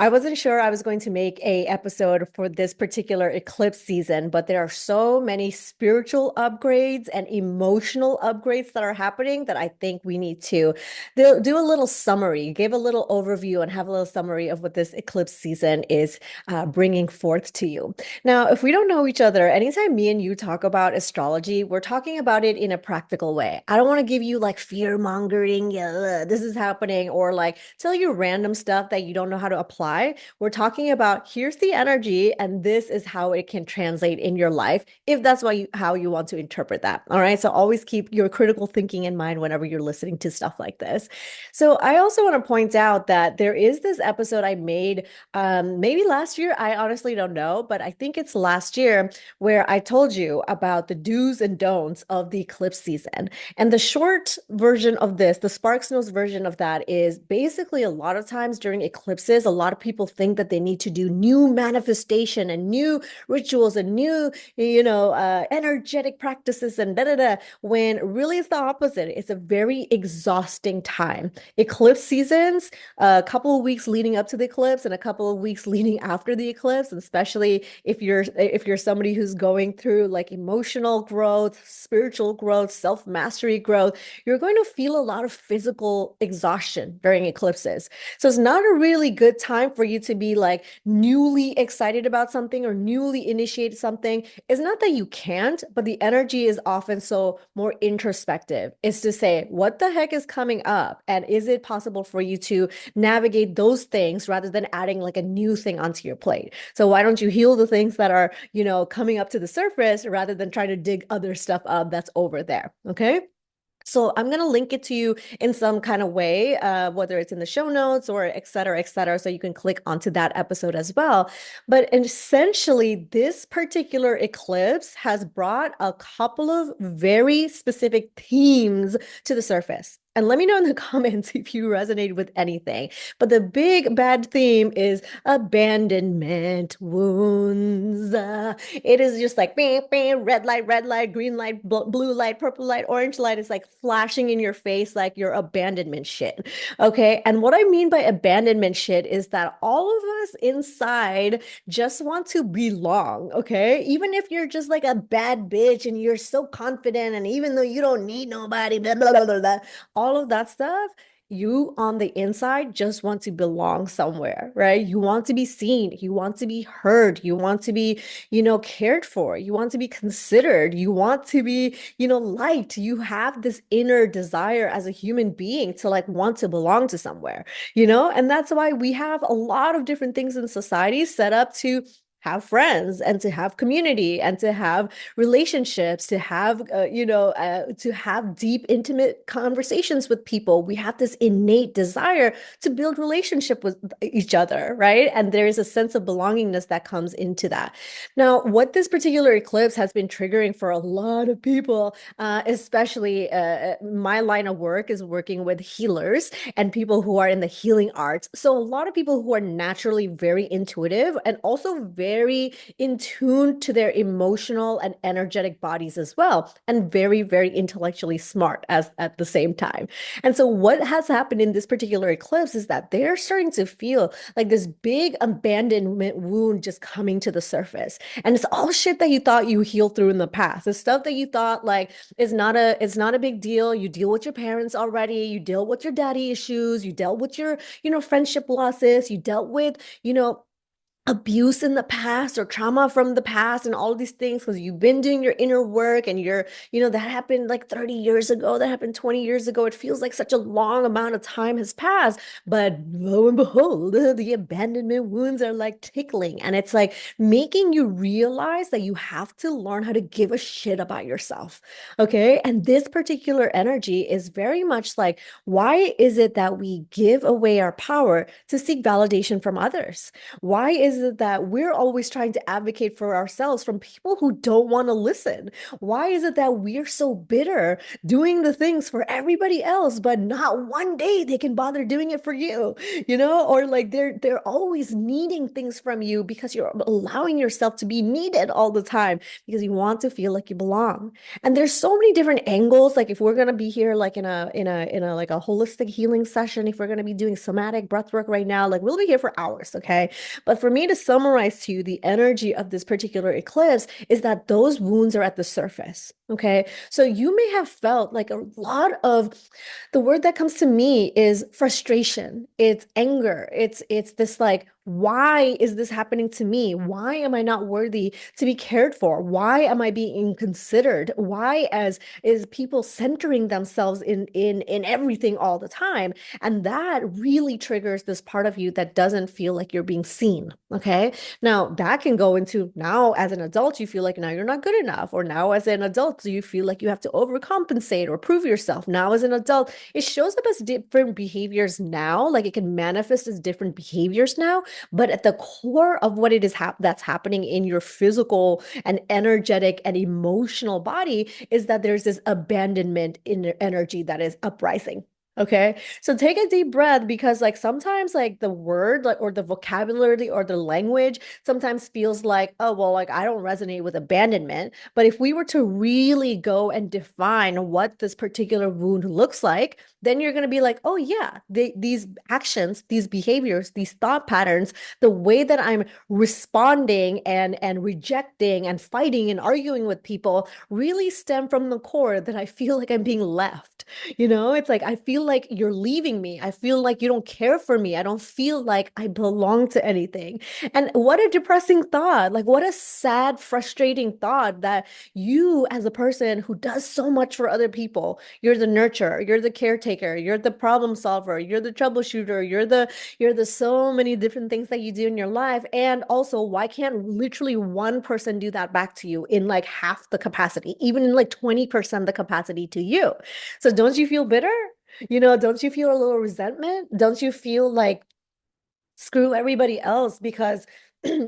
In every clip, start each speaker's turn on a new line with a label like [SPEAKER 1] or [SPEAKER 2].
[SPEAKER 1] I wasn't sure I was going to make a episode for this particular eclipse season, but there are so many spiritual upgrades and emotional upgrades that are happening that I think we need to do a little summary, give a little overview, and have a little summary of what this eclipse season is bringing forth to you. Now, if we don't know each other, anytime me and you talk about astrology, we're talking about it in a practical way. I don't want to give you like fear mongering, yeah, this is happening, or like tell you random stuff that you don't know how to apply. We're talking about here's the energy, and this is how it can translate in your life if that's how you want to interpret that. All right. So always keep your critical thinking in mind whenever you're listening to stuff like this. So I also want to point out that there is this episode I made maybe last year. I honestly don't know, but I think it's last year where I told you about the do's and don'ts of the eclipse season. And the short version of this, the Sparks Notes version of that, is basically a lot of times during eclipses, a lot of people think that they need to do new manifestation and new rituals and new, energetic practices and da da da, when really it's the opposite. It's a very exhausting time. Eclipse seasons, a couple of weeks leading up to the eclipse and a couple of weeks leading after the eclipse, and especially if you're somebody who's going through like emotional growth, spiritual growth, self-mastery growth, you're going to feel a lot of physical exhaustion during eclipses. So it's not a really good time for you to be like newly excited about something or newly initiate something. It's not that you can't, but the energy is often so more introspective. It's to say, what the heck is coming up? And is it possible for you to navigate those things rather than adding like a new thing onto your plate? So why don't you heal the things that are, coming up to the surface rather than trying to dig other stuff up that's over there? Okay. So I'm going to link it to you in some kind of way, whether it's in the show notes or et cetera, so you can click onto that episode as well. But essentially, this particular eclipse has brought a couple of very specific themes to the surface. And let me know in the comments if you resonate with anything. But the big bad theme is abandonment wounds. It is just like bam, bam, red light, green light, blue light, purple light, orange light. It's like flashing in your face like your abandonment shit. Okay. And what I mean by abandonment shit is that all of us inside just want to belong. Okay. Even if you're just like a bad bitch and you're so confident, and even though you don't need nobody, blah, blah, blah, blah, blah, all of that stuff, you on the inside just want to belong somewhere, right? You want to be seen, you want to be heard, you want to be, cared for, you want to be considered, you want to be, liked. You have this inner desire as a human being to like want to belong to somewhere, and that's why we have a lot of different things in society set up to have friends and to have community and to have relationships, to have deep, intimate conversations with people. We have this innate desire to build relationship with each other, right? And there is a sense of belongingness that comes into that. Now, what this particular eclipse has been triggering for a lot of people, especially my line of work is working with healers and people who are in the healing arts. So a lot of people who are naturally very intuitive and also very in tune to their emotional and energetic bodies as well, and very, very intellectually smart as at the same time. And so what has happened in this particular eclipse is that they're starting to feel like this big abandonment wound just coming to the surface. And it's all shit that you thought you healed through in the past. It's stuff that you thought like it's not a big deal. You deal with your parents already, you deal with your daddy issues, you dealt with your, friendship losses, you dealt with, abuse in the past or trauma from the past and all of these things because you've been doing your inner work and that happened like 30 years ago, that happened 20 years ago. It feels like such a long amount of time has passed, but lo and behold, the abandonment wounds are like tickling, and it's like making you realize that you have to learn how to give a shit about yourself. Okay. And this particular energy is very much like, why is it that we give away our power to seek validation from others? Why is is it that we're always trying to advocate for ourselves from people who don't want to listen? Why is it that we're so bitter doing the things for everybody else, but not one day they can bother doing it for you, or like they're always needing things from you because you're allowing yourself to be needed all the time because you want to feel like you belong. And there's so many different angles. Like if we're gonna be here like in a like a holistic healing session, if we're gonna be doing somatic breath work right now, like we'll be here for hours, okay? But for me to summarize to you the energy of this particular eclipse is that those wounds are at the surface. Okay. So you may have felt like a lot of the word that comes to me is frustration. It's anger. It's this like, why is this happening to me? Why am I not worthy to be cared for? Why am I being considered? Why as is people centering themselves in everything all the time? And that really triggers this part of you that doesn't feel like you're being seen. Okay. Now that can go into now as an adult, you feel like now you're not good enough, or now as an adult, do you feel like you have to overcompensate or prove yourself? Now as an adult, it shows up as different behaviors now, like it can manifest as different behaviors now, but at the core of what it is that's happening in your physical and energetic and emotional body is that there's this abandonment in energy that is uprising. Okay. So take a deep breath because like sometimes like the word like or the vocabulary or the language sometimes feels like, oh, well, like I don't resonate with abandonment. But if we were to really go and define what this particular wound looks like, then you're going to be like, oh yeah, these actions, these behaviors, these thought patterns, the way that I'm responding and rejecting and fighting and arguing with people really stem from the core that I feel like I'm being left. It's like I feel like you're leaving me. I feel like you don't care for me. I don't feel like I belong to anything. And what a depressing thought. Like, what a sad, frustrating thought that you, as a person who does so much for other people, you're the nurturer, you're the caretaker, you're the problem solver, you're the troubleshooter, you're the so many different things that you do in your life. And also, why can't literally one person do that back to you in like half the capacity, even in like 20% the capacity to you? So don't you feel bitter? Don't you feel a little resentment? Don't you feel like screw everybody else because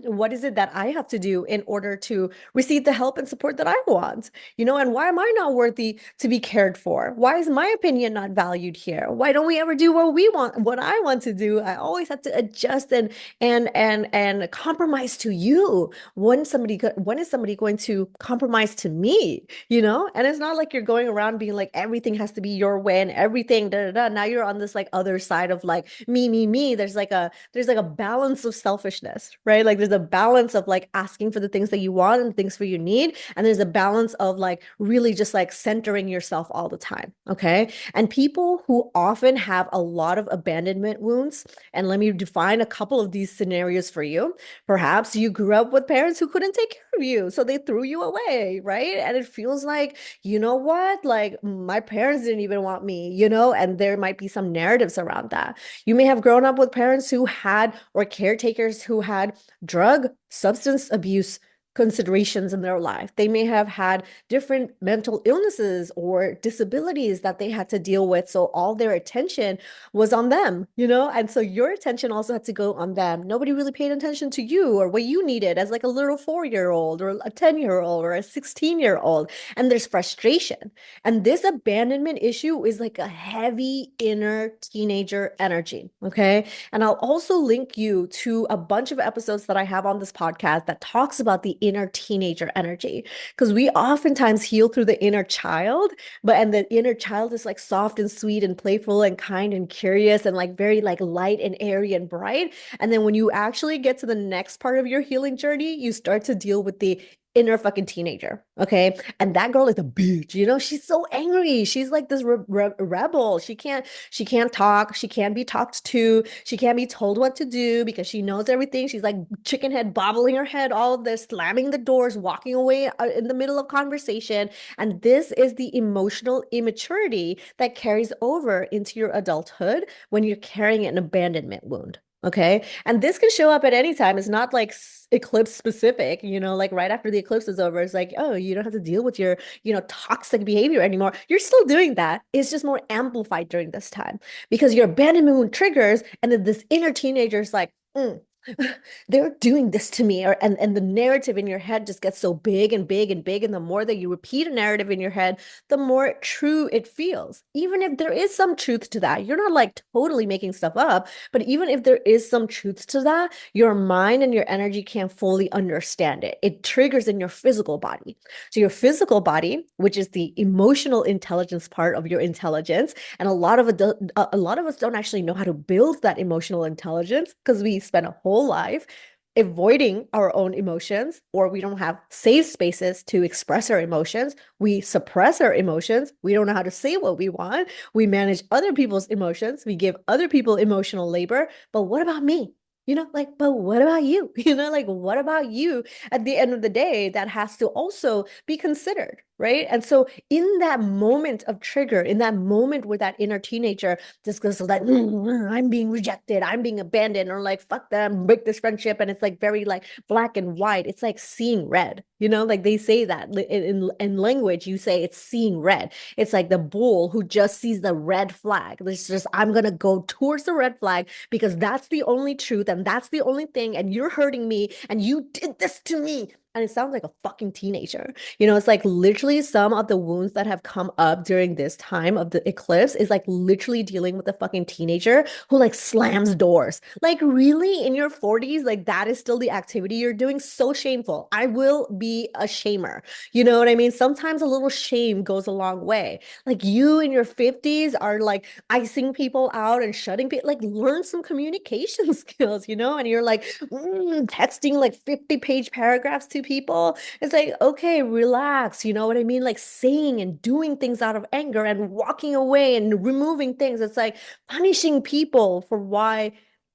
[SPEAKER 1] what is it that I have to do in order to receive the help and support that I want? And why am I not worthy to be cared for? Why is my opinion not valued here? Why don't we ever do what we want, what I want to do? I always have to adjust and compromise to you. When is somebody going to compromise to me? And it's not like you're going around being like everything has to be your way and everything da da da. Now you're on this like other side of like me, me, me. There's like a balance of selfishness, right? Like there's a balance of like asking for the things that you want and things for you need. And there's a balance of like really just like centering yourself all the time. Okay. And people who often have a lot of abandonment wounds, and let me define a couple of these scenarios for you. Perhaps you grew up with parents who couldn't take care of you, so they threw you away, right? And it feels like, you know what? Like my parents didn't even want me, and there might be some narratives around that. You may have grown up with parents who had, or caretakers who had drug, substance abuse considerations in their life. They may have had different mental illnesses or disabilities that they had to deal with. So all their attention was on them, And so your attention also had to go on them. Nobody really paid attention to you or what you needed as like a little 4-year-old or a 10-year-old or a 16-year-old. And there's frustration. And this abandonment issue is like a heavy inner teenager energy. Okay. And I'll also link you to a bunch of episodes that I have on this podcast that talks about the inner teenager energy, because we oftentimes heal through the inner child, and the inner child is like soft and sweet and playful and kind and curious and like very like light and airy and bright. And then when you actually get to the next part of your healing journey, you start to deal with the inner fucking teenager. Okay. And that girl is a bitch, she's so angry. She's like this rebel. She can't talk. She can't be talked to. She can't be told what to do because she knows everything. She's like chicken head, bobbling her head, all of this, slamming the doors, walking away in the middle of conversation. And this is the emotional immaturity that carries over into your adulthood when you're carrying an abandonment wound. Okay. And this can show up at any time. It's not like eclipse specific, like right after the eclipse is over, it's like, oh, you don't have to deal with your, toxic behavior anymore. You're still doing that. It's just more amplified during this time because your abandonment wound triggers. And then this inner teenager is like, they're doing this to me, and the narrative in your head just gets so big and big and big, and the more that you repeat a narrative in your head, the more true it feels. Even if there is some truth to that, you're not like totally making stuff up, but even if there is some truth to that, your mind and your energy can't fully understand it. It triggers in your physical body. So your physical body, which is the emotional intelligence part of your intelligence, and a lot of us don't actually know how to build that emotional intelligence because we spend a whole life avoiding our own emotions, or we don't have safe spaces to express our emotions. We suppress our emotions. We don't know how to say what we want. We manage other people's emotions. We give other people emotional labor. But what about me? Like, but what about you? Like, what about you at the end of the day? That has to also be considered, right? And so, in that moment of trigger, in that moment where that inner teenager just goes like, I'm being rejected, I'm being abandoned, or like, fuck them, break this friendship. And it's like very like black and white. It's like seeing red, like they say that in language, you say it's seeing red. It's like the bull who just sees the red flag. It's just, I'm going to go towards the red flag because that's the only truth and that's the only thing. And you're hurting me and you did this to me. And it sounds like a fucking teenager. It's like literally some of the wounds that have come up during this time of the eclipse is like literally dealing with a fucking teenager who like slams doors. Like, really, in your 40s, like that is still the activity you're doing? So shameful. I will be a shamer. You know what I mean? Sometimes a little shame goes a long way. Like, you in your 50s are like icing people out and shutting people, like, learn some communication skills, and you're like texting like 50-page paragraphs to people. It's like, okay, relax. You know what I mean? Like saying and doing things out of anger and walking away and removing things. It's like punishing people for why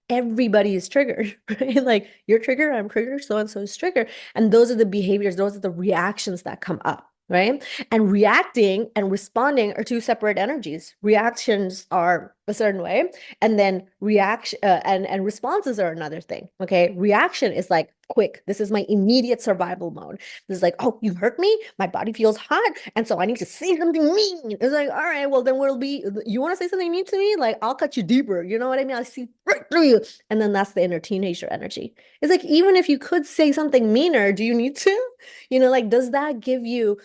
[SPEAKER 1] everybody is triggered, right? Like, you're triggered, I'm triggered, so and so is triggered. And those are the behaviors, those are the reactions that come up. Right. And reacting and responding are two separate energies. Reactions are a certain way, and then reaction and responses are another thing. Okay. Reaction is like quick. This is my immediate survival mode. This is like, oh, you hurt me, my body feels hot, and so I need to say something mean. It's like, all right, well, then we'll be, you want to say something mean to me, like, I'll cut you deeper, you know what I mean? I'll see right through you. And then that's the inner teenager energy. It's like, even if you could say something meaner, do you need to? Like, does that give you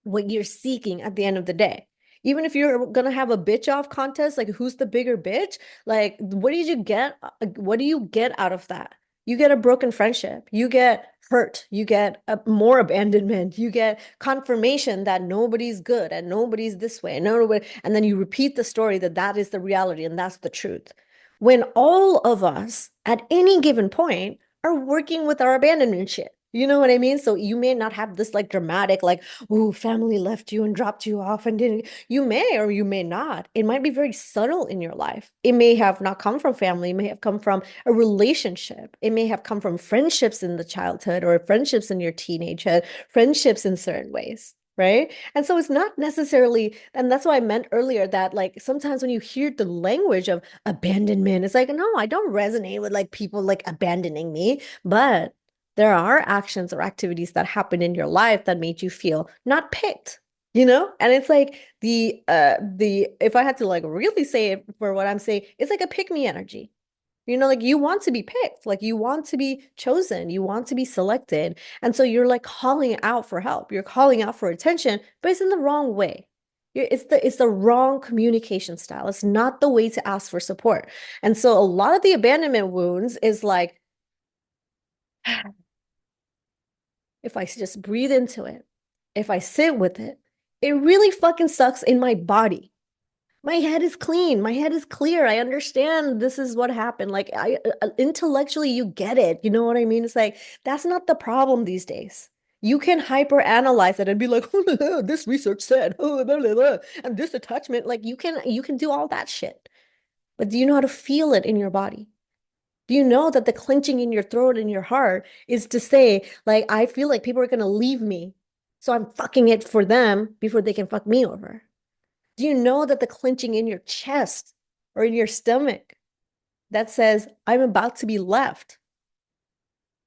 [SPEAKER 1] what you're seeking at the end of the day? Even if you're gonna have a bitch off contest, like, who's the bigger bitch? Like, what did you get? What do you get out of that? You get a broken friendship. You get hurt. You get more abandonment. You get confirmation that nobody's good and nobody's this way. And nobody, and then you repeat the story that that is the reality and that's the truth. When all of us at any given point are working with our abandonment shit. You know what I mean? So you may not have this like dramatic, like, oh, family left you and dropped you off and didn't. You may or you may not. It might be very subtle in your life. It may have not come from family. It may have come from a relationship. It may have come from friendships in the childhood or friendships in your teenagehood, friendships in certain ways. Right. And so it's not necessarily, and that's why I meant earlier that like sometimes when you hear the language of abandonment, it's like, no, I don't resonate with like people like abandoning me, but there are actions or activities that happen in your life that made you feel not picked, And it's like the if I had to like really say it for what I'm saying, it's like a pick me energy. Like, you want to be picked, like you want to be chosen, you want to be selected. And so you're like calling out for help. You're calling out for attention, but it's in the wrong way. It's the wrong communication style. It's not the way to ask for support. And so a lot of the abandonment wounds is like, if I just breathe into it, if I sit with it, it really fucking sucks in my body. My head is clean. My head is clear. I understand this is what happened. Like, I intellectually, you get it. You know what I mean? It's like, that's not the problem these days. You can hyper analyze it and be like, oh, this research said, oh, blah, blah, blah, and this attachment. Like, you can do all that shit. But do you know how to feel it in your body? Do you know that the clenching in your throat and your heart is to say, like, I feel like people are going to leave me, so I'm fucking it for them before they can fuck me over? Do you know that the clenching in your chest or in your stomach that says, I'm about to be left,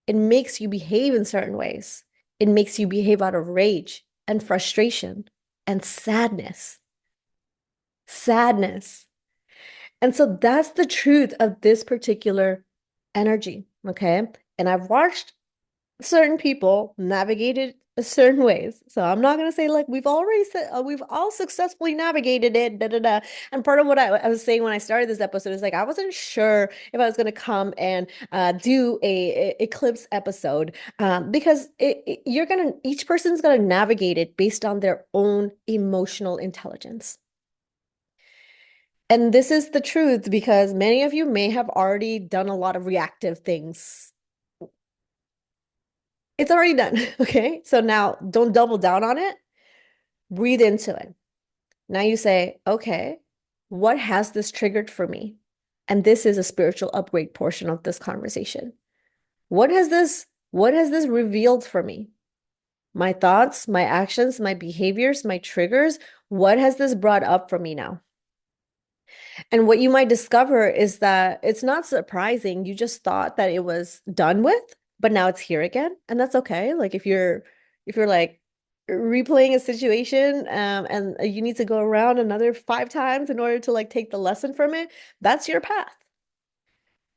[SPEAKER 1] it makes you behave in certain ways. It makes you behave out of rage and frustration and sadness. Sadness. And so that's the truth of this particular energy. Okay. And I've watched certain people navigate it a certain ways. So I'm not gonna say like we've already said we've all successfully navigated it, da da da. And part of what I was saying when I started this episode is like I wasn't sure if I was gonna come and do a Eclipse episode because you're gonna each person's gonna navigate it based on their own emotional intelligence. And this is the truth because many of you may have already done a lot of reactive things. It's already done. Okay. So now don't double down on it. Breathe into it. Now you say, okay, what has this triggered for me? And this is a spiritual upgrade portion of this conversation. What has this revealed for me? My thoughts, my actions, my behaviors, my triggers. What has this brought up for me now? And what you might discover is that it's not surprising. You just thought that it was done with, but now it's here again. And that's okay. Like if you're like replaying a situation and you need to go around another 5 times in order to like take the lesson from it, that's your path.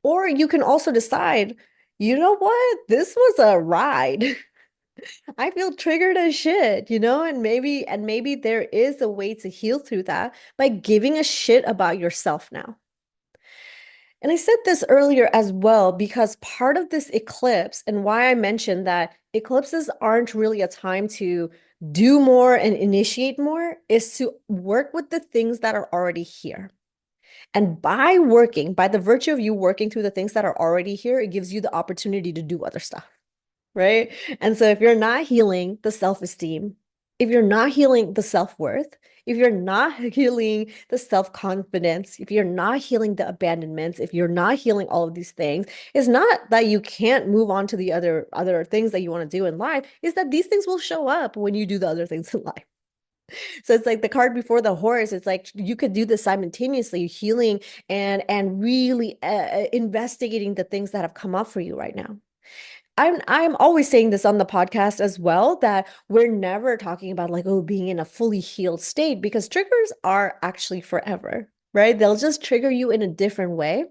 [SPEAKER 1] Or you can also decide, you know what? This was a ride. I feel triggered as shit, and maybe there is a way to heal through that by giving a shit about yourself now. And I said this earlier as well because part of this eclipse and why I mentioned that eclipses aren't really a time to do more and initiate more is to work with the things that are already here. And by the virtue of you working through the things that are already here, it gives you the opportunity to do other stuff, right? And so if you're not healing the self-esteem, if you're not healing the self-worth, if you're not healing the self-confidence, if you're not healing the abandonments, if you're not healing all of these things, it's not that you can't move on to the other things that you want to do in life, it's that these things will show up when you do the other things in life. So it's like the cart before the horse. It's like you could do this simultaneously, healing and really investigating the things that have come up for you right now. I'm always saying this on the podcast as well, that we're never talking about like, oh, being in a fully healed state because triggers are actually forever, right? They'll just trigger you in a different way.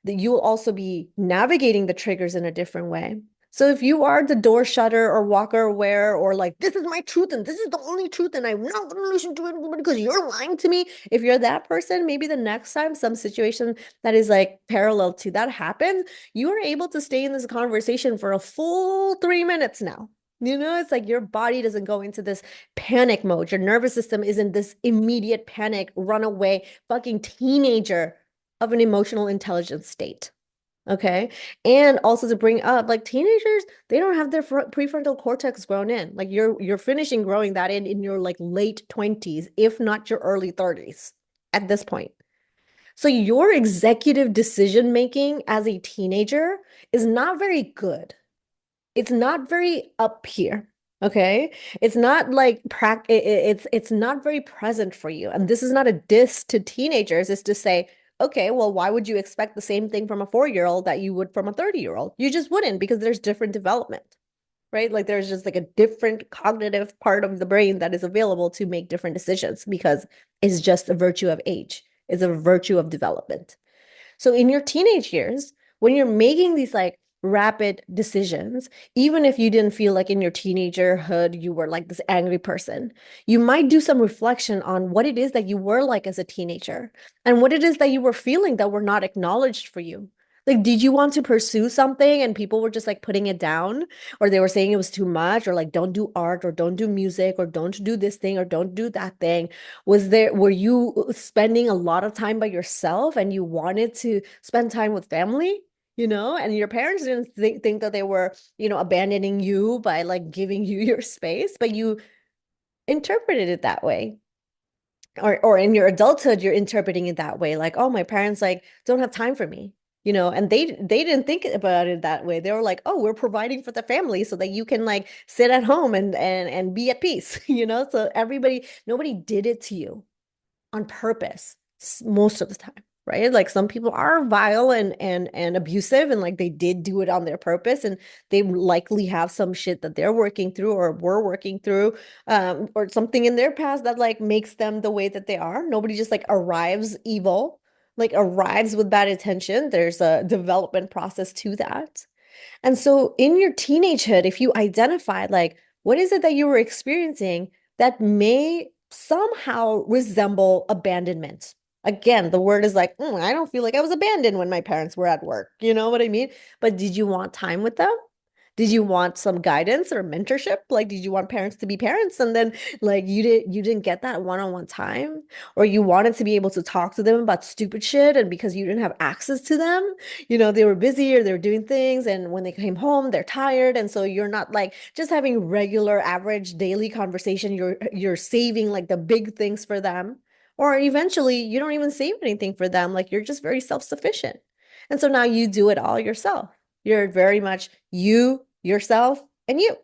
[SPEAKER 1] That you'll also be navigating the triggers in a different way. So if you are the door shutter or walker aware or like this is my truth and this is the only truth and I'm not going to listen to it because you're lying to me. If you're that person, maybe the next time some situation that is like parallel to that happens, you are able to stay in this conversation for a full 3 minutes now. It's like your body doesn't go into this panic mode. Your nervous system isn't this immediate panic, runaway, fucking teenager of an emotional intelligence state. Okay. And also to bring up like teenagers, they don't have their prefrontal cortex grown in. Like you're finishing growing that in your like late 20s, if not your early 30s at this point. So your executive decision making as a teenager is not very good. It's not very up here. Okay. It's not like it's not very present for you. And this is not a diss to teenagers, it's to say, okay, well, why would you expect the same thing from a 4-year-old that you would from a 30-year-old? You just wouldn't because there's different development, right? Like there's just like a different cognitive part of the brain that is available to make different decisions because it's just a virtue of age. It's a virtue of development. So in your teenage years, when you're making these like rapid decisions, even if you didn't feel like in your teenagerhood you were like this angry person, you might do some reflection on what it is that you were like as a teenager and what it is that you were feeling that were not acknowledged for you. Like, did you want to pursue something and people were just like putting it down, or they were saying it was too much, or like don't do art, or don't do music, or don't do this thing, or don't do that thing? Were you spending a lot of time by yourself and you wanted to spend time with family, and your parents didn't think that they were, abandoning you by like giving you your space, but you interpreted it that way. Or in your adulthood, you're interpreting it that way, like, oh, my parents like don't have time for me, and they didn't think about it that way. They were like, oh, we're providing for the family so that you can like sit at home and be at peace, So nobody did it to you on purpose most of the time, right? Like some people are vile and abusive and like they did do it on their purpose and they likely have some shit that they're working through or were working through or something in their past that like makes them the way that they are. Nobody just like arrives evil. like arrives with bad intention. There's a development process to that. And so in your teenagehood, if you identify like what is it that you were experiencing that may somehow resemble abandonment. Again, the word is like, I don't feel like I was abandoned when my parents were at work. You know what I mean? But did you want time with them? Did you want some guidance or mentorship? Like, did you want parents to be parents and then like you didn't get that one-on-one time? Or you wanted to be able to talk to them about stupid shit and because you didn't have access to them, they were busy or they were doing things and when they came home, they're tired. And so you're not like just having regular average daily conversation. You're saving like the big things for them. Or eventually you don't even save anything for them. Like you're just very self-sufficient. And so now you do it all yourself. You're very much you, yourself, and you,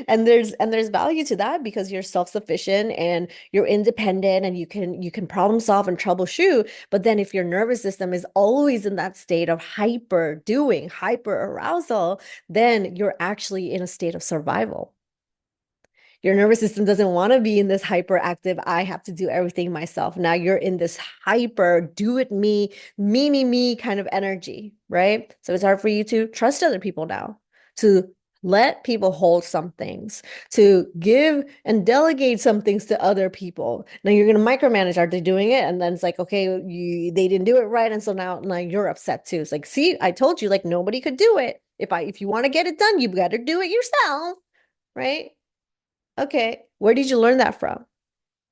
[SPEAKER 1] and there's value to that because you're self-sufficient and you're independent and you can problem solve and troubleshoot. But then if your nervous system is always in that state of hyper arousal, then you're actually in a state of survival. Your nervous system doesn't want to be in this hyperactive, I have to do everything myself. Now you're in this hyper, do it me kind of energy, right? So it's hard for you to trust other people now, to let people hold some things, to give and delegate some things to other people. Now you're going to micromanage. Are they doing it? And then it's like, okay, they didn't do it right. And so now you're upset too. It's like, see, I told you, like nobody could do it. If you want to get it done, you got to do it yourself, right? Okay, where did you learn that from?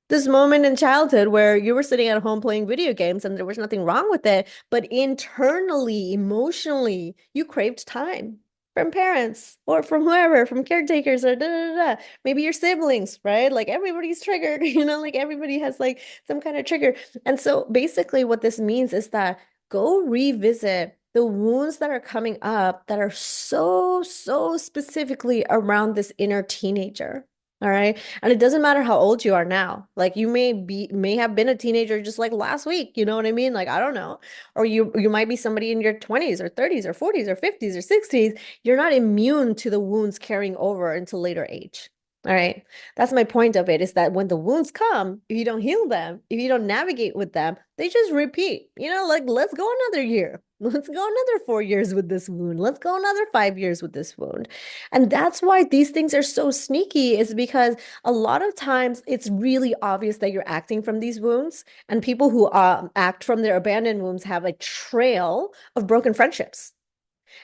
[SPEAKER 1] This moment in childhood where you were sitting at home playing video games and there was nothing wrong with it, but internally, emotionally, you craved time from parents or from whoever, from caretakers or da da da. Maybe your siblings, right? Like everybody's triggered, like everybody has like some kind of trigger. And so basically what this means is that go revisit the wounds that are coming up that are so, so specifically around this inner teenager. All right. And it doesn't matter how old you are now. Like you may have been a teenager just like last week, you know what I mean? Like I don't know. Or you might be somebody in your 20s or 30s or 40s or 50s or 60s. You're not immune to the wounds carrying over into later age. All right. That's my point of it is that when the wounds come, if you don't heal them, if you don't navigate with them, they just repeat. Like let's go another year. Let's go another 4 years with this wound. Let's go another 5 years with this wound. And that's why these things are so sneaky, is because a lot of times it's really obvious that you're acting from these wounds. And people who act from their abandoned wounds have a trail of broken friendships.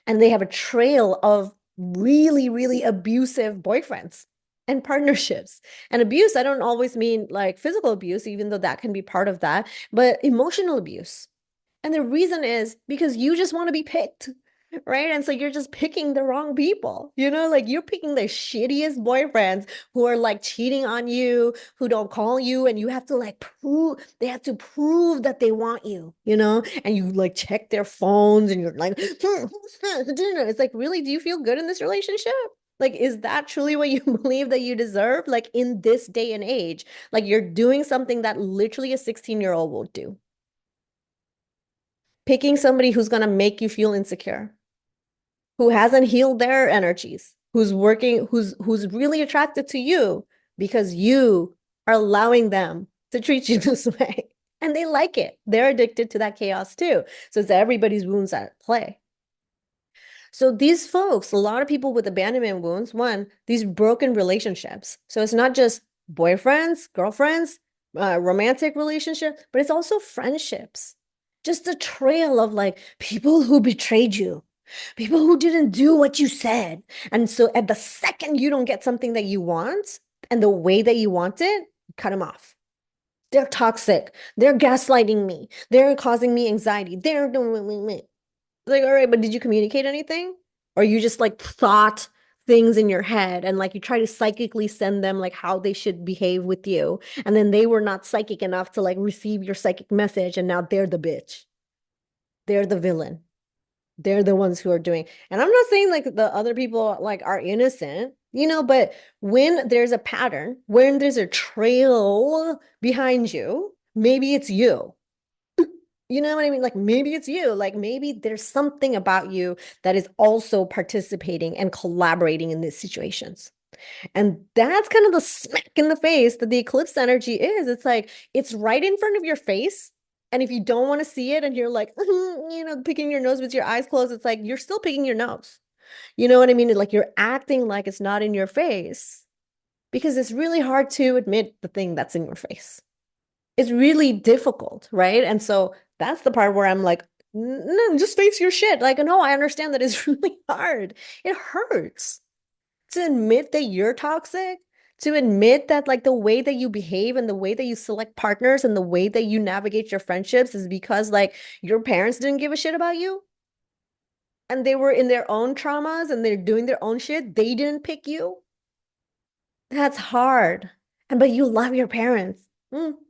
[SPEAKER 1] And they have a trail of really, really abusive boyfriends and partnerships. And abuse, I don't always mean like physical abuse, even though that can be part of that, but emotional abuse. And the reason is because you just want to be picked, right? And so you're just picking the wrong people, like you're picking the shittiest boyfriends who are like cheating on you, who don't call you, and you have to like they have to prove that they want you, and you like check their phones and you're like, it's like, really, do you feel good in this relationship? Like, is that truly what you believe that you deserve? Like in this day and age, like you're doing something that literally a 16-year-old will do. Picking somebody who's going to make you feel insecure, who hasn't healed their energies, who's working, who's really attracted to you because you are allowing them to treat you this way. And they like it. They're addicted to that chaos too. So it's everybody's wounds at play. So these folks, a lot of people with abandonment wounds, one, these broken relationships. So it's not just boyfriends, girlfriends, romantic relationships, but it's also friendships. Just a trail of like people who betrayed you, people who didn't do what you said. And so at the second you don't get something that you want and the way that you want it, cut them off. They're toxic. They're gaslighting me. They're causing me anxiety. They're doing me. Like, all right, but did you communicate anything? Or you just like thought things in your head and like you try to psychically send them like how they should behave with you. And then they were not psychic enough to like receive your psychic message. And now they're the bitch. They're the villain. They're the ones who are doing. And I'm not saying like the other people like are innocent, but when there's a pattern, when there's a trail behind you, maybe it's you. You know what I mean? Like maybe it's you. Like maybe there's something about you that is also participating and collaborating in these situations. And that's kind of the smack in the face that the eclipse energy is. It's like it's right in front of your face, And if you don't want to see it and you're like, picking your nose with your eyes closed, it's like you're still picking your nose. You know what I mean? Like you're acting like it's not in your face because it's really hard to admit the thing that's in your face. It's really difficult, right? And so that's the part where I'm like, no, just face your shit. Like, no, I understand that it's really hard. It hurts to admit that you're toxic, to admit that like the way that you behave and the way that you select partners and the way that you navigate your friendships is because like your parents didn't give a shit about you and they were in their own traumas and they're doing their own shit. They didn't pick you. That's hard. And but you love your parents.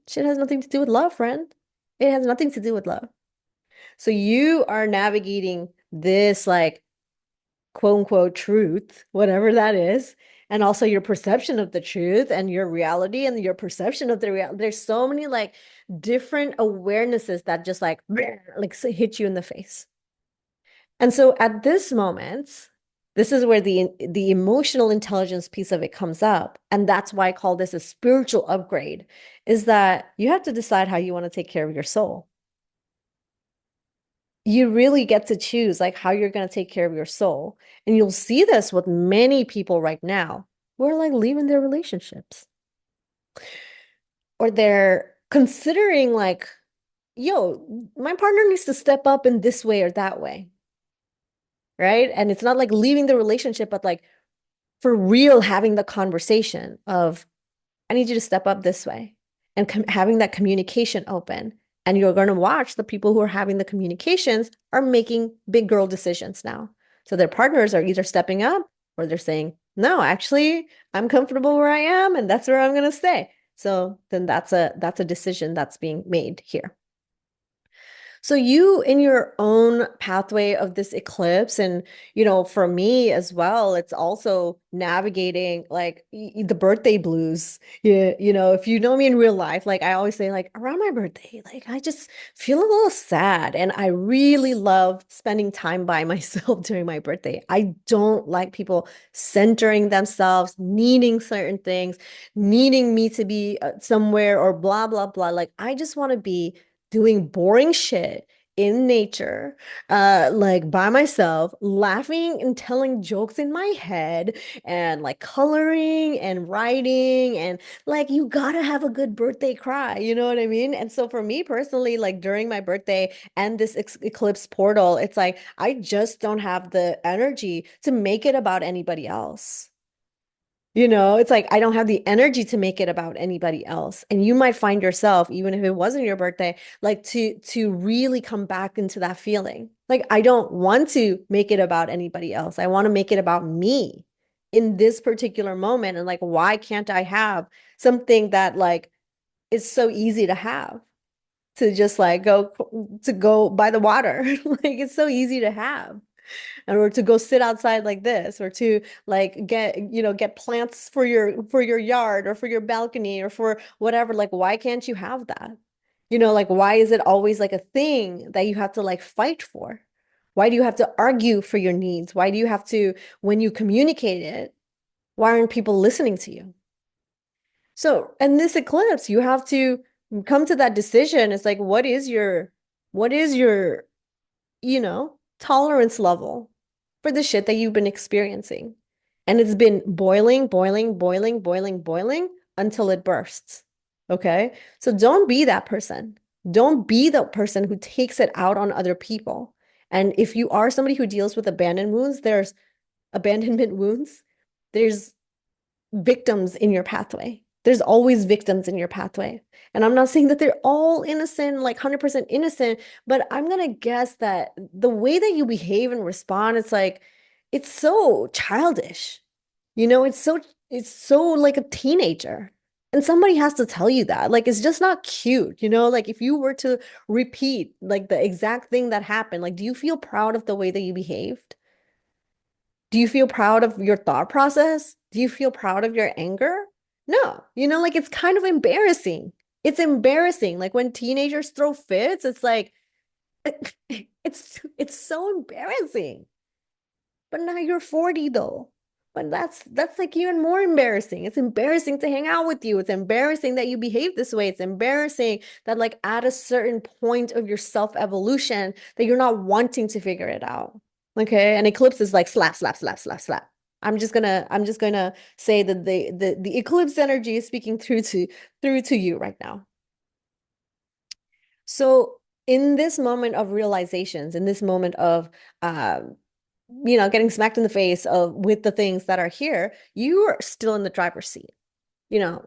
[SPEAKER 1] Shit has nothing to do with love, friend. It has nothing to do with love. So you are navigating this like quote unquote truth, whatever that is, and also your perception of the truth and your reality and your perception of the reality. There's so many like different awarenesses that just like hit you in the face. And so at this moment, this is where the emotional intelligence piece of it comes up. And that's why I call this a spiritual upgrade, is that you have to decide how you want to take care of your soul. You really get to choose like how you're going to take care of your soul. And you'll see this with many people right now who are like leaving their relationships or they're considering like, yo, my partner needs to step up in this way or that way. Right. And it's not like leaving the relationship, but like for real having the conversation of, I need you to step up this way and having that communication open. And you're going to watch the people who are having the communications are making big girl decisions now. So their partners are either stepping up or they're saying, no, actually, I'm comfortable where I am and that's where I'm going to stay. So then that's a decision that's being made here. So you in your own pathway of this eclipse and for me as well, it's also navigating like the birthday blues. Yeah, if you know me in real life, like I always say like around my birthday, like I just feel a little sad and I really love spending time by myself during my birthday. I don't like people centering themselves, needing certain things, needing me to be somewhere or blah blah blah. Like I just want to be doing boring shit in nature, like by myself, laughing and telling jokes in my head and like coloring and writing and like you gotta have a good birthday cry, you know what I mean? And so for me personally, like during my birthday and this eclipse portal, it's like I just don't have the energy to make it about anybody else. It's like I don't have the energy to make it about anybody else. And you might find yourself, even if it wasn't your birthday, like to really come back into that feeling. Like I don't want to make it about anybody else. I want to make it about me in this particular moment. And like, why can't I have something that like is so easy to have? To just like go by the water. Like it's so easy to have or to go sit outside like this or to like get plants for your yard or for your balcony or for whatever, like why can't you have that? Like why is it always like a thing that you have to like fight for? Why do you have to argue for your needs? Why do you have to, when you communicate it, why aren't people listening to you? So in this eclipse you have to come to that decision. It's like what is your tolerance level for the shit that you've been experiencing. And it's been boiling, boiling, boiling, boiling, boiling until it bursts. Okay? So don't be that person. Don't be the person who takes it out on other people. And if you are somebody who deals with abandonment wounds, there's victims in your pathway. There's always victims in your pathway. And I'm not saying that they're all innocent, like 100% innocent, but I'm going to guess that the way that you behave and respond, it's like, it's so childish. It's so like a teenager. And somebody has to tell you that. Like, it's just not cute, Like, if you were to repeat like the exact thing that happened, like, do you feel proud of the way that you behaved? Do you feel proud of your thought process? Do you feel proud of your anger? No, like it's kind of embarrassing. It's embarrassing. Like when teenagers throw fits, it's like it's so embarrassing. But now you're 40 though. But that's like even more embarrassing. It's embarrassing to hang out with you. It's embarrassing that you behave this way. It's embarrassing that like at a certain point of your self-evolution that you're not wanting to figure it out. Okay. And eclipse is like slap, slap, slap, slap, slap. I'm just gonna say that the eclipse energy is speaking through to you right now. So in this moment of realizations, in this moment of getting smacked in the face of with the things that are here, you are still in the driver's seat.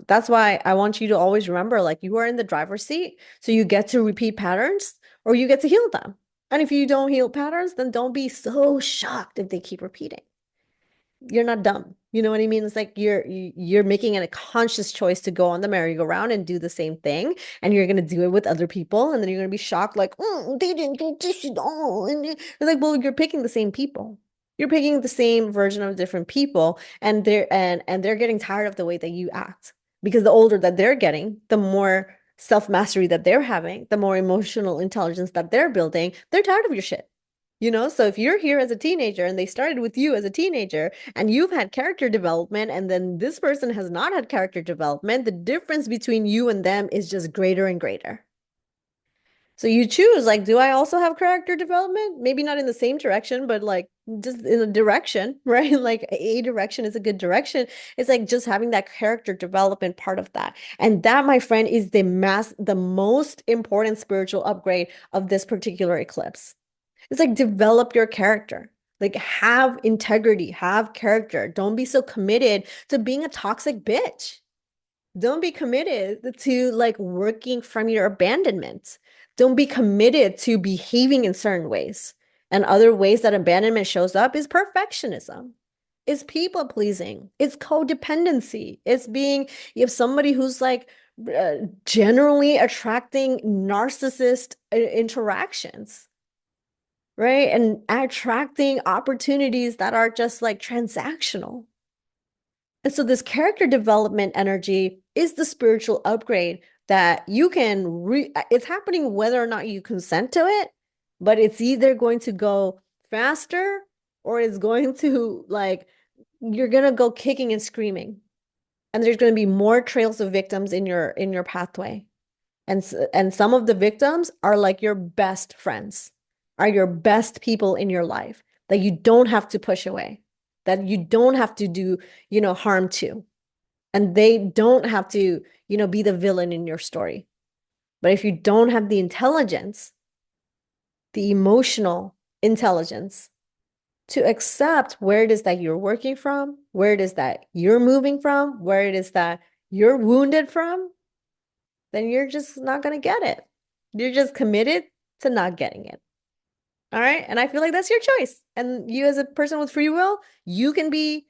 [SPEAKER 1] That's why I want you to always remember, like you are in the driver's seat, so you get to repeat patterns or you get to heal them. And if you don't heal patterns, then don't be so shocked if they keep repeating. You're not dumb. You know what I mean? It's like you're making a conscious choice to go on the merry-go-round and do the same thing, and you're gonna do it with other people, and then you're gonna be shocked, like, they didn't do this at all. And you're like, well, you're picking the same people. You're picking the same version of different people, and they're getting tired of the way that you act. Because the older that they're getting, the more self-mastery that they're having, the more emotional intelligence that they're building, they're tired of your shit. So if you're here as a teenager and they started with you as a teenager and you've had character development and then this person has not had character development, the difference between you and them is just greater and greater. So you choose, like, do I also have character development? Maybe not in the same direction, but like just in a direction, right? Like a direction is a good direction. It's like just having that character development part of that. And that, my friend, is the most important spiritual upgrade of this particular eclipse. It's like develop your character. Like have integrity, have character. Don't be so committed to being a toxic bitch. Don't be committed to like working from your abandonment. Don't be committed to behaving in certain ways. And other ways that abandonment shows up is perfectionism. It's people pleasing. It's codependency. It's being, you have somebody who's like generally attracting narcissist interactions, right? And attracting opportunities that are just like transactional. And so this character development energy is the spiritual upgrade that you can it's happening whether or not you consent to it, but it's either going to go faster or it's going to like you're going to go kicking and screaming. And there's going to be more trails of victims in your pathway. And some of the victims are like your best friends, are your best people in your life that you don't have to push away, that you don't have to do, harm to. And they don't have to, be the villain in your story. But if you don't have the intelligence, the emotional intelligence to accept where it is that you're working from, where it is that you're moving from, where it is that you're wounded from, then you're just not going to get it. You're just committed to not getting it. All right. And I feel like that's your choice. And you as a person with free will, you can be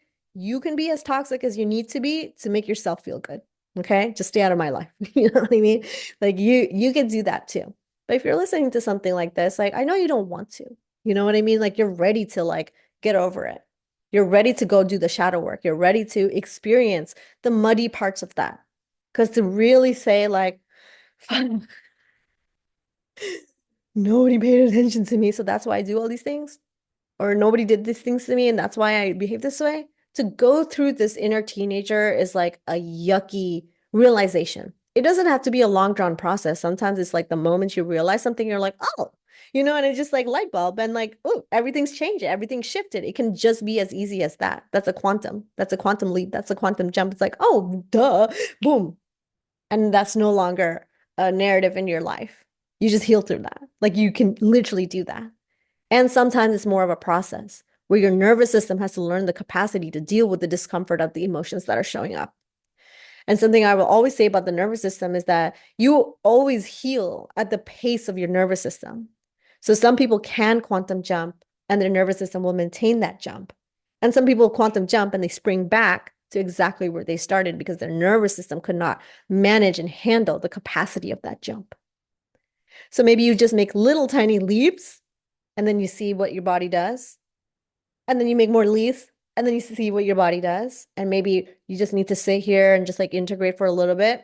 [SPEAKER 1] as toxic as you need to make yourself feel good. Okay. Just stay out of my life. You know what I mean? Like you can do that too. But if you're listening to something like this, like I know you don't want to. You know what I mean? Like you're ready to like get over it. You're ready to go do the shadow work. You're ready to experience the muddy parts of that. Because to really say like, nobody paid attention to me, so that's why I do all these things. Or nobody did these things to me, and that's why I behave this way. To go through this inner teenager is like a yucky realization. It doesn't have to be a long drawn process. Sometimes it's like the moment you realize something, you're like, oh, and it's just like light bulb and like, oh, everything's changed, everything's shifted. It can just be as easy as that. That's a quantum. That's a quantum leap. That's a quantum jump. It's like, oh, duh, boom. And that's no longer a narrative in your life. You just heal through that. Like you can literally do that. And sometimes it's more of a process where your nervous system has to learn the capacity to deal with the discomfort of the emotions that are showing up. And something I will always say about the nervous system is that you always heal at the pace of your nervous system. So some people can quantum jump and their nervous system will maintain that jump. And some people quantum jump and they spring back to exactly where they started because their nervous system could not manage and handle the capacity of that jump. So maybe you just make little tiny leaps and then you see what your body does. And then you make more leaps and then you see what your body does. And maybe you just need to sit here and just like integrate for a little bit.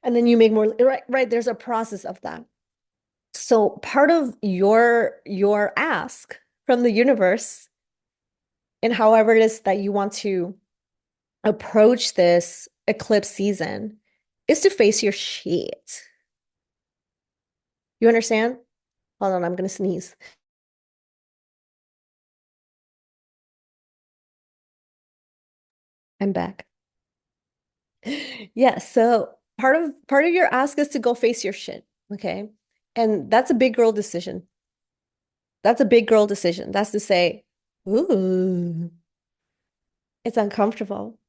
[SPEAKER 1] And then you make more, right? There's a process of that. So part of your ask from the universe And however it is that you want to approach this eclipse season is to face your shit. You understand? Hold on, I'm gonna sneeze. I'm back. Yeah, so part of your ask is to go face your shit, okay? And that's a big girl decision. That's a big girl decision. That's to say, ooh, it's uncomfortable.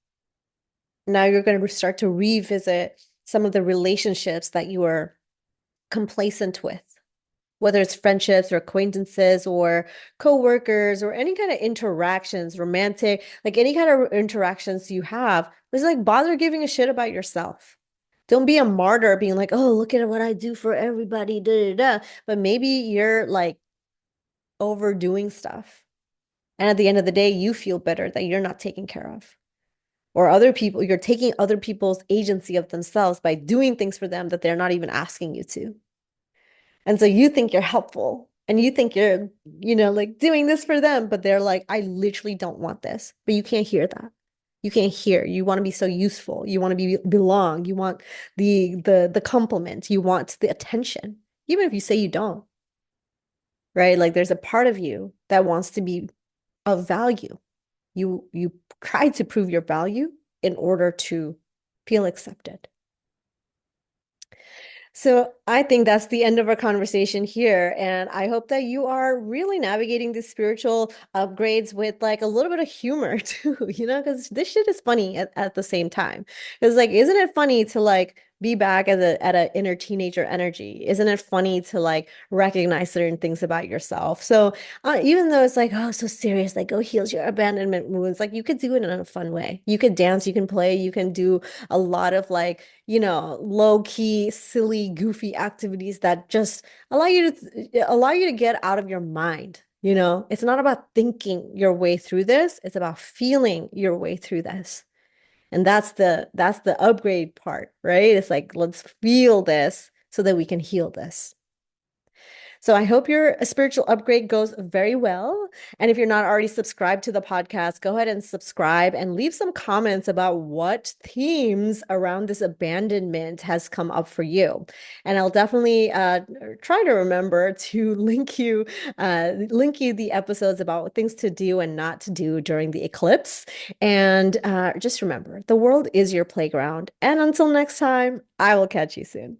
[SPEAKER 1] Now you're going to start to revisit some of the relationships that you were complacent with, whether it's friendships or acquaintances or coworkers or any kind of interactions, romantic, like any kind of interactions you have. It's like bother giving a shit about yourself. Don't be a martyr being like, oh, look at what I do for everybody, da da da. But maybe you're like overdoing stuff. And at the end of the day, you feel better that you're not taken care of. Or other people, you're taking other people's agency of themselves by doing things for them that they're not even asking you to. And so you think you're helpful and you think you're, like doing this for them, but they're like, I literally don't want this. But you can't hear that. You can't hear. You want to be so useful. You want to belong. You want the compliment. You want the attention, even if you say you don't, right? Like there's a part of you that wants to be of value. You try to prove your value in order to feel accepted. So I think that's the end of our conversation here. And I hope that you are really navigating these spiritual upgrades with like a little bit of humor too, because this shit is funny at the same time. Because like, isn't it funny to like be back at a inner teenager energy? Isn't it funny to like recognize certain things about yourself? So even though it's like, oh, so serious, like go heal your abandonment wounds, like you could do it in a fun way. You could dance, you can play, you can do a lot of like low key, silly, goofy activities that just allow you to get out of your mind. It's not about thinking your way through this, it's about feeling your way through this. And that's the upgrade part, right? It's like, let's feel this so that we can heal this. So I hope your spiritual upgrade goes very well. And if you're not already subscribed to the podcast, go ahead and subscribe and leave some comments about what themes around this abandonment has come up for you. And I'll definitely try to remember to link you the episodes about things to do and not to do during the eclipse. And just remember, the world is your playground. And until next time, I will catch you soon.